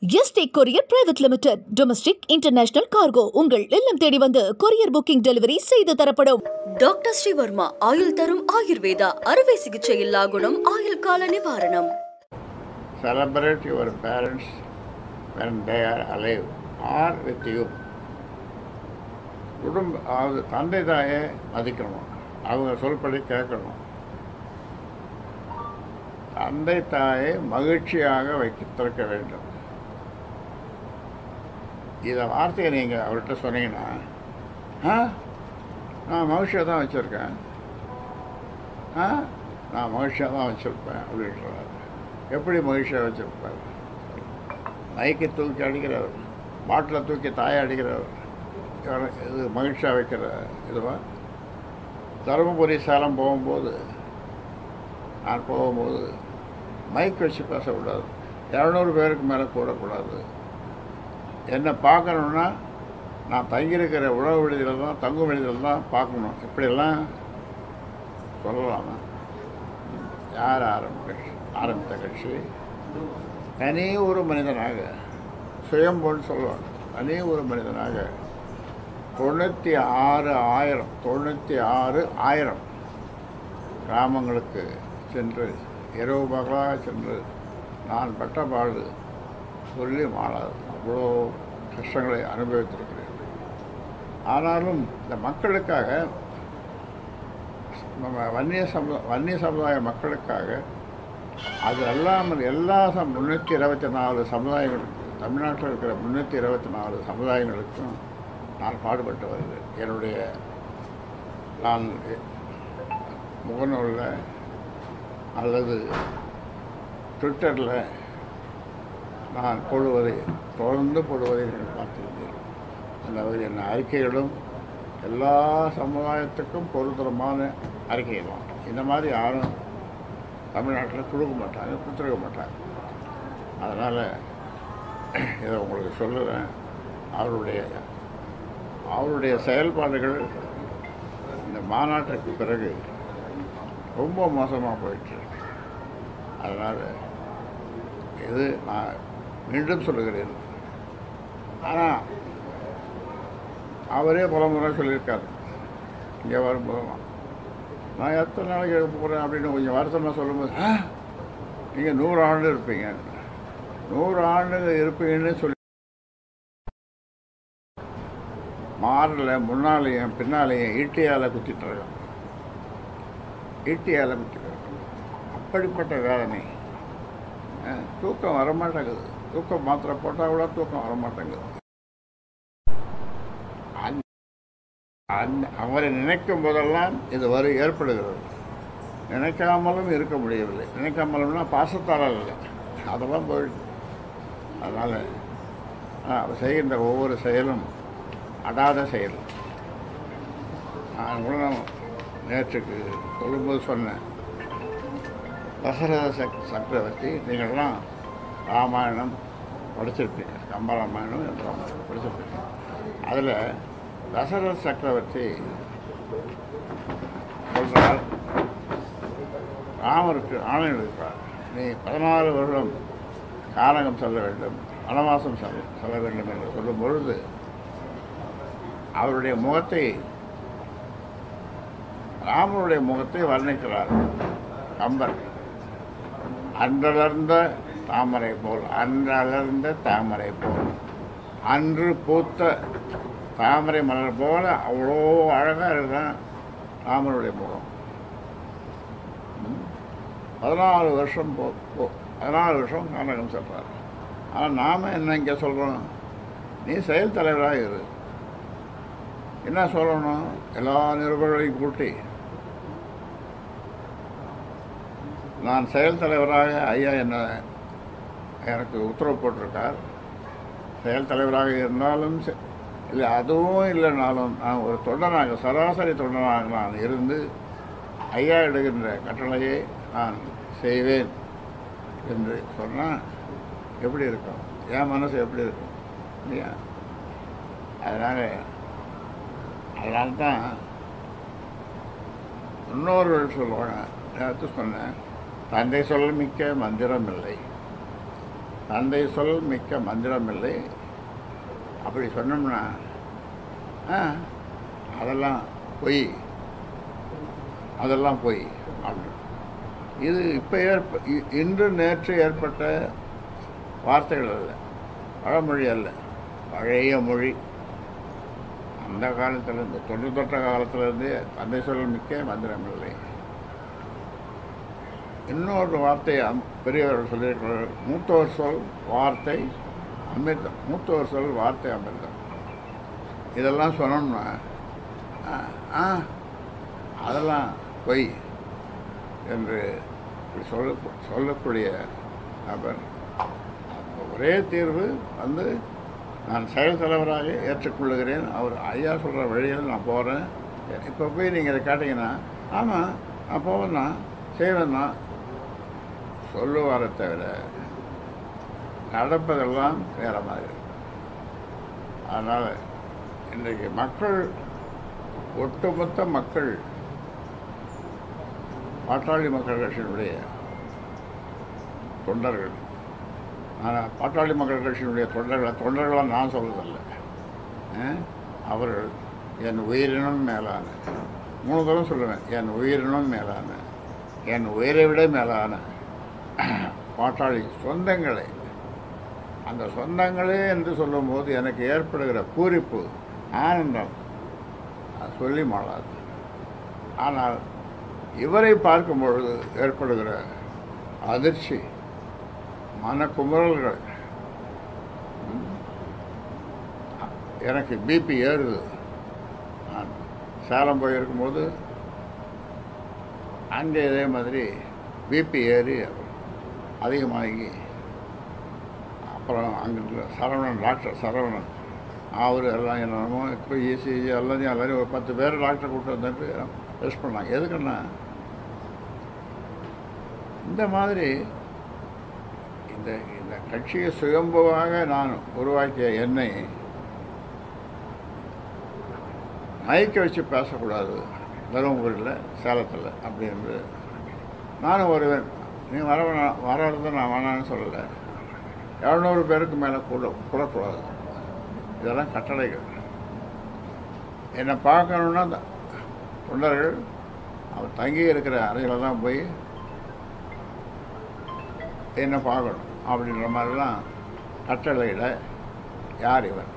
Yesterday courier private limited domestic international cargo உங்கள் இல்லம் தேடி வந்து கொரியர் புக்கிங் டெலிவரி செய்து தரப்படும். டாக்டர் ஸ்ரீவர்மா ஆயுள் தரும் ஆயுர்வேதா அறுவை சிகிச்சை இல்லா குணம் ஆயுள் கால நிவாரணம். Celebrate your parents when they are alive or with you. அது தந்தை தாயை மதிக்கணும், அவங்க சொல்படி கேட்கணும். தந்தை தாயை மகிழ்ச்சியாக வைத்திருக்க வேண்டும். இதை வார்த்தையை நீங்கள் அவர்கிட்ட சொன்னீங்கன்னா, நான் மகிழ்ச்சியாக தான் வச்சுருக்கேன், நான் மகிழ்ச்சியாக தான் வச்சுருப்பேன் அப்படின்றார். எப்படி மகிழ்ச்சியாக வச்சுருப்பார்? மைக்கை தூக்கி அடிக்கிறவர், பாட்டிலை தூக்கி தாயை அடிக்கிறவர், இது மகிழ்ச்சியாக வைக்கிற இதுவா? தருமபுரி சேலம் போகும்போது நான் போகும்போது மைக் வச்சு பேசக்கூடாது, 200 பேருக்கு மேலே கூடக்கூடாது. என்னை பார்க்கணுன்னா நான் தங்கியிருக்கிற உணவு விடுதியில் தான், தங்கும் விடுதியில் தான் பார்க்கணும். இப்படியெல்லாம் சொல்லலாமா? யார் ஆரம்பித்த கட்சி? தனி ஒரு மனிதனாக, சுயம்போன்னு சொல்லுவாங்க, தனி ஒரு மனிதனாக 96,000 கிராமங்களுக்கு சென்று இரவு பகலாக சென்று நான் பட்ட பாடு சொல்லி மாறாது. அவ்வளோ கஷ்டங்களை அனுபவித்திருக்கிறேன். ஆனாலும் இந்த மக்களுக்காக, நம்ம வன்னிய சமுதாய மக்களுக்காக, அது அல்லாமல் எல்லா 324 சமுதாயங்களுக்கு, தமிழ்நாட்டில் இருக்கிற 324 சமுதாயங்களுக்கும் நான் பாடுபட்டு வருகிறேன். நான் முகநூலில் அல்லது ட்விட்டரில் நான் தொடர்ந்து போடுவதை நீங்கள் பார்த்திருந்தீர்கள். அந்த வகையான அறிக்கைகளும் எல்லா சமுதாயத்துக்கும் பொருத்தமான அறிக்கைகளும். இந்த மாதிரி யாரும் தமிழ்நாட்டில் கொடுத்துருக்க மாட்டாங்க. அதனால் இதை உங்களுக்கு சொல்லுறேன். அவருடைய செயல்பாடுகள் இந்த மாநாட்டிற்கு பிறகு ரொம்ப மோசமாக போயிட்டு. அதனால் இது நான் மீண்டும் சொல்லுகிறேன். ஆனால் அவரே பல முறை சொல்லியிருக்காரு, இங்கே வரும்போதெல்லாம் நான் எத்தனை நாளைக்கு எடுக்க போகிறேன் அப்படின்னு கொஞ்சம் வருத்தமாக சொல்லும்போது, நீங்கள் 100 ஆண்டு இருப்பீங்க, 100 ஆண்டுங்க இருப்பீங்கன்னு சொல்லி மாறில் முன்னாலேயும் பின்னாலேயும் ஈட்டியால் குத்திட்டுருக்கோம். அப்படிப்பட்ட வேதனை. தூக்கம் வரமாட்டேங்குது. தூக்கம் மாத்திரை போட்டால் கூட தூக்கம் வரமாட்டேங்குது. அவரை நினைக்கும் போதெல்லாம் இது ஏற்படுகிறது. நினைக்காமலும் இருக்க முடியவில்லை. நினைக்காமலும்னா பாசத்தால் இல்லை, அதெல்லாம் போயிடுது. அதனால் அவர் செய்கின்ற ஒவ்வொரு செயலும் அடாத செயல். நான் கூட நேற்றுக்கு சொல்லும்போது சொன்னேன், தசரத சக்கரவர்த்தி, நீங்கள்லாம் ராமாயணம் படிச்சிருப்பீங்க, கம்பராமாயணம் என்ற படிச்சிருப்பீங்க. அதில் தசரத சக்கரவர்த்தி சொல்கிறார், ராமருக்கு ஆணை எடுக்கிறார், நீ 14 வருடம் கானகம் செல்ல வேண்டும், வனவாசம் செல்ல வேண்டும் என்று சொல்லும் பொழுது அவருடைய முகத்தை, ராமனுடைய முகத்தை வர்ணிக்கிறார் கம்பர். அன்றளர்ந்த தாமரை போல், அன்று பூத்த தாமரை மலர் போல அவ்வளோ அழகாக இருக்குதான் ராமனுடைய முகம். 14 வருஷம் 14 வருஷம் கானகம் செல்றார். ஆனால் நாம் என்ன இங்கே சொல்கிறோம், நீ செயல் தலைவராக இரு. என்ன சொல்லணும்? எல்லா நிருபர்களையும் கூட்டி, நான் செயல் தலைவராக ஐயா எனக்கு உத்தரவு போட்டிருக்கார். செயல் தலைவராக இருந்தாலும் இல்லை, அதுவும் இல்லைனாலும் நான் ஒரு தொண்டனாக, சராசரி தொண்டனாக நான் இருந்து ஐயா எடுக்கின்ற கட்டளையை நான் செய்வேன் என்று சொன்னால் எப்படி இருக்கும்? என் மனசு எப்படி இருக்கும் இல்லையா? அதனால்தான் இன்னொருவர் சொல்லுவாங்க, நேற்று சொன்னேன், தந்தை சொல்ல மிக்க மந்திரம் இல்லை, தந்தை சொல் மிக்க மந்திரமில்லை. அப்படி சொன்னோம்னா அதெல்லாம் பொய், அதெல்லாம் பொய் அப்படின்னு. இது இப்போ இன்று நேற்று ஏற்பட்ட வார்த்தைகள் அல்ல, பழமொழி அல்ல, பழைய மொழி. அந்த காலத்திலேருந்து தொட்ட காலத்திலேருந்து தந்தை சொல் மிக்க மந்திரமில்லை. இன்னொரு வார்த்தை பெரியவர்கள் சொல்லியிருக்கிறார்கள், மூத்தவர் சொல் வார்த்தை அமிர்தம், மூத்தவர் சொல் வார்த்தை அமிர்தம். இதெல்லாம் சொன்னோம்னா அதெல்லாம் பொய் என்று சொல்லக்கூடிய நபர். ஒரே தீர்வு நான் செயல் தலைவராக ஏற்றுக்கொள்ளுகிறேன். அவர் ஐயா சொல்கிற வழியில் நான் போகிறேன். இப்போ போய் நீங்கள் இதை கேட்டிங்கன்னா ஆமாம் நான் போவேன்னா செய்வேன்னா சொல்லுவாரை தவிர நடப்பதெல்லாம் வேறு மாதிரி. அதனால் இன்றைக்கு மக்கள், ஒட்டுமொத்த மக்கள் பாட்டாளி மக்கள் கட்சியினுடைய தொண்டர்கள். ஆனால் பாட்டாளி மக்கள் கட்சியினுடைய தொண்டர்களாக நான் சொல்வதில்லை. அவர்கள் என் உயிரினும் மேலான, 3 தரம் சொல்லுவேன், என் உயிரினும் மேலான, என் உயிரை விட மேலான பாட்டாளி சொந்தங்களை. அந்த சொந்தங்களே என்று சொல்லும்போது எனக்கு ஏற்படுகிற பூரிப்பு, ஆனந்தம் சொல்லி மாளாது. ஆனால் இவரை பார்க்கும் பொழுது ஏற்படுகிற அதிர்ச்சி, மனக்குமுறல்கள், எனக்கு பிபி ஏறுது. நான் சேலம் போயிருக்கும்போது அங்கே இதே மாதிரி பிபி ஏறி அதிகமாகி, அப்புறம் அங்கே சரவணன், டாக்டர் சரவணன், அவர் எல்லாம் என்னமோ இப்போ இசிஜி எல்லாத்தையும் ஒரு 10 பேர் டாக்டர் கூப்பிட்டு வந்துட்டு டெஸ்ட் பண்ணாங்க. எதுக்குன்னா இந்த மாதிரி இந்த இந்த கட்சியை சுயம்புவாக நான் உருவாக்கிய என்னை மயக்க வச்சு பேசக்கூடாது தருமபுரியில், சேலத்தில் அப்படின்னு நானும் வருவேன். நீ வரது நான் வேணான்னு சொல்லலை. 700 பேருக்கு மேலே கூடக்கூடாது. இதெல்லாம் கட்டளைகள். என்னை பார்க்கணுன்னா தொண்டர்கள் அவர் தங்கி இருக்கிற அறையில் தான் போய் என்னை பார்க்கணும் அப்படின்ற மாதிரிலாம் கட்டளையிட யார் இவர்?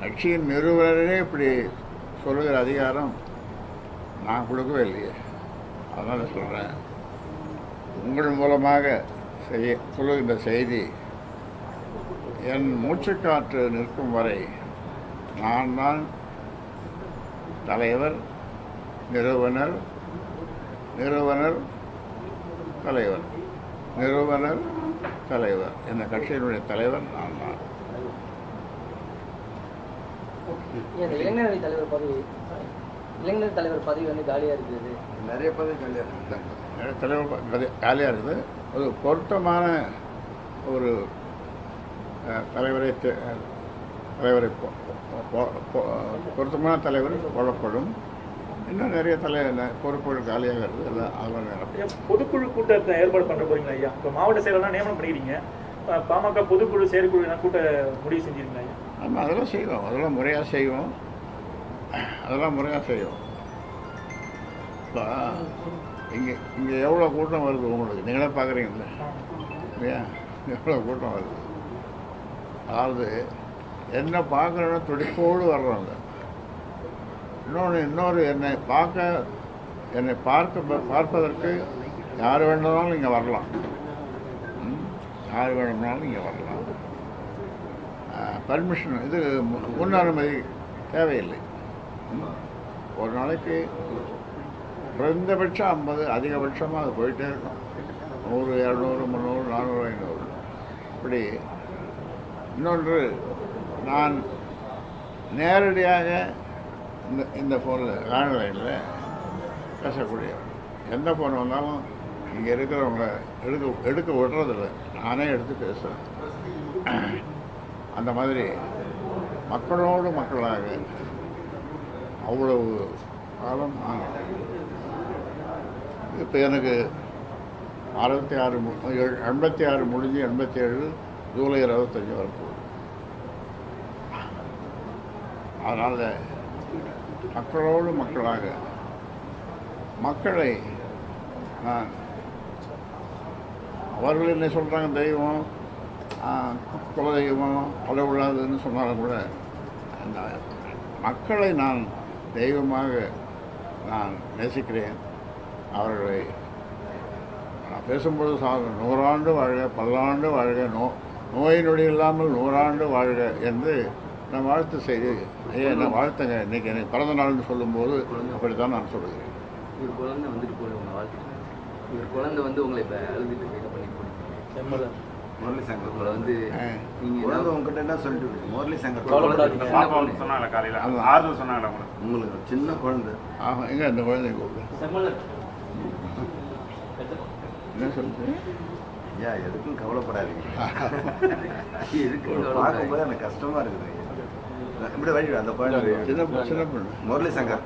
கட்சியின் நிறுவனரே இப்படி சொல்லுகிற அதிகாரம் நான் கொடுக்கவே இல்லையே. அதனால் சொல்கிறேன், உங்கள் மூலமாக சொல்லுகின்ற செய்தி என் மூச்சுக்காற்று நிற்கும் வரை நான் தான் தலைவர், நிறுவனர், தலைவர், நிறுவனர், தலைவர். இந்த கட்சியினுடைய தலைவர் நான் தான். இளைஞர் தலைவர் பதவி வந்து காலியாக இருக்குது. நிறைய பதவி காலியாக இருக்குது. நிறைய தலைவர் காலியாக இருக்குது. ஒரு பொருத்தமான ஒரு தலைவரை பொருத்தமான தலைவர் போடப்படும். இன்னும் நிறைய பொறுப்புகள் காலியாக இருக்குது. எல்லாம் அதெல்லாம் நேரம் பொதுக்குழு கூட்டத்தை ஏற்பாடு பண்ண போறீங்களா ஐயா? இப்போ மாவட்ட செயலெல்லாம் நியமனம் பண்ணிக்கிறீங்க. பாமக பொதுக்குழு செயற்குழு கூட்ட முடிவு செஞ்சிருக்கீங்களா ஐயா? ஆமாம், அதெல்லாம் செய்வோம். அதெல்லாம் முறையாக செய்வோம். இப்போ இங்கே எவ்வளோ கூட்டம் வருது உங்களுக்கு? நீங்களே பார்க்குறீங்களே இல்லையா? எவ்வளோ கூட்டம் வருது. அதாவது என்ன பார்க்குறோன்னு துடிப்போடு வர்றவங்க. இன்னொரு என்னை பார்ப்பதற்கு யார் வேணும்னாலும் இங்கே வரலாம். யார் வேணும்னாலும் இங்கே வரலாம். பர்மிஷன், இது முன் அனுமதி தேவையில்லை. ஒரு நாளைக்கு குறைந்தபட்சம் 50, அதிகபட்சமாக அது போயிட்டே இருக்கும். 100, 200, 300, 400, 500 இப்படி. இன்னொன்று, நான் நேரடியாக இந்த ஃபோனில் ஆன்லைனில் பேசக்கூடியவன். எந்த ஃபோன் வந்தாலும் இங்கே இருக்கிறவங்க எடுக்க விடுறதில்லை, நானே எடுத்து பேசுவேன். அந்த மாதிரி மக்களோடு மக்களாக அவ்வளவு காலம் இப்போ எனக்கு 86 முடிஞ்சு 87 ஜூலை 25 வரப்போகுது. அதனால் மக்களோடு மக்களாக மக்களை நான் அவர்கள் என்ன சொல்கிறாங்க, தெய்வம் குலதெய்வம் அளவுள்ளாதுன்னு சொன்னாலும் கூட அந்த மக்களை நான் தெய்வமாக நான் நேசிக்கிறேன். அவர்களை நான் பேசும்போது 100 ஆண்டு வாழ்க, 10 ஆண்டு வாழ்க, நோய் நொடி இல்லாமல் 100 ஆண்டு வாழ்க என்று நான் வாழ்த்து செய்து, ஐயா என்ன வாழ்த்துங்க, இன்றைக்கி எனக்கு பிறந்த நாள்னு சொல்லும்போது அப்படித்தான் நான் சொல்லுகிறேன். ஒரு குழந்தை வந்துட்டு போய் உங்களை வாழ்த்துட்டு, ஒரு குழந்தை வந்து உங்களை இப்போ அழுதுட்டு பண்ணி முரளி சங்கர் உங்களை வந்து நீங்கள் உங்ககிட்ட என்ன சொல்லிட்டு முரளி சங்கர் சொன்னாங்களா காலையில் ஆறுதல் சொன்னாங்களா உங்களுக்கு சின்ன குழந்தை ஆகும். எங்கே அந்த குழந்தை கூப்பிடு என்ன சொல்லுது? ஐயா எதுக்கும் கவலைப்படாதீங்க, எதுக்கும் பார்க்கும்போது எனக்கு கஷ்டமா இருக்குது. இப்படி வழி அந்த குழந்தை சின்ன பொண்ணு முரளி சங்கர்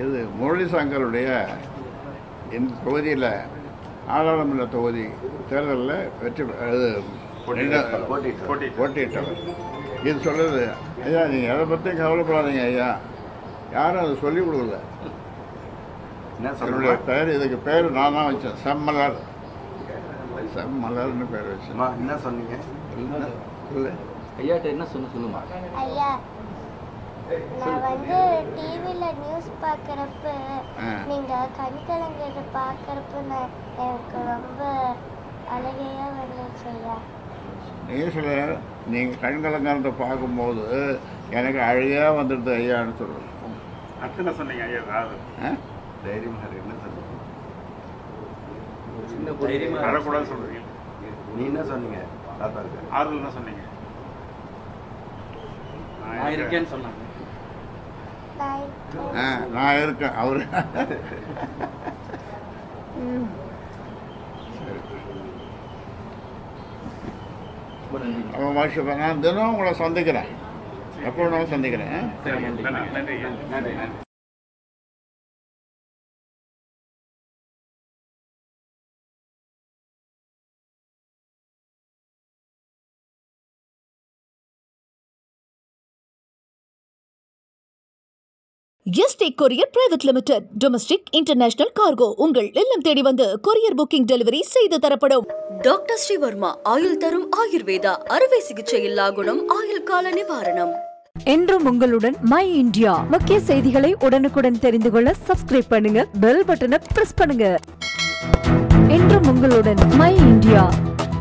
இது முரளி சங்கருடைய இந்த தொகுதியில் நாடாளுமன்ற தொகுதி தேர்தலில் வெற்றி போட்டியிட்டவர். இது சொல்லுது, ஐயா நீங்கள் எதை பற்றியும் கவலைப்படாதீங்க ஐயா, யாரும் அதை சொல்லிக் கொடுக்கல. என்னுடைய பெயர், இதுக்கு பேர் நான் தான் வச்சேன், செம்மலர். செம்மலர்னு பேர் வச்சேன். என்ன சொன்னீங்க? இல்லை ஐயாட்ட என்ன சொல்லுமா? ஐயா நான் வந்து டிவியில் நியூஸ் பார்க்குறப்ப நீங்கள் கண்கலங்கிறத பார்க்குறப்ப நான் எனக்கு ரொம்ப அழகையாக வந்துச்சு ஐயா. நியூஸில் நீங்கள் கண்கலங்கிறத பார்க்கும்போது எனக்கு அழகாக வந்துடுது ஐயான்னு சொல்லுவேன். அத்தனை சொன்னீங்க ஐயா, தைரியமாக என்ன சொல்லுங்க? சின்ன வரக்கூடாது சொல்கிறீங்க. நீ என்ன சொன்னீங்க? தாத்தாருக்கு ஆறுதல் தான் சொன்னீங்க. நான் இருக்கேன்னு சொன்னாங்க. நான் இருக்கேன் அவரு. நான் தினம் உங்களை சந்திக்கிறேன், எப்போ வேணாலும் சந்திக்கிறேன். நன்றி நன்றி. Yesterday courier private limited. Domestic international cargo உங்கள் இல்லம் தேடி வந்து கொரியர் புக்கிங் டெலிவரி செய்து தரப்படும். டாக்டர் ஸ்ரீவர்மா ஆயுள் தரும் ஆயுர்வேதா அறுவை சிகிச்சை இல்லா குணம், ஆயுள் கால நிவாரணம். என்றும் உங்களுடன் மை இந்தியா. முக்கிய செய்திகளை உடனுக்குடன் தெரிந்து கொள்ள சப்ஸ்கிரைப் பண்ணுங்க, பெல் பட்டனை பிரஸ் பண்ணுங்க. என்றும் உங்களுடன் மை இந்தியா.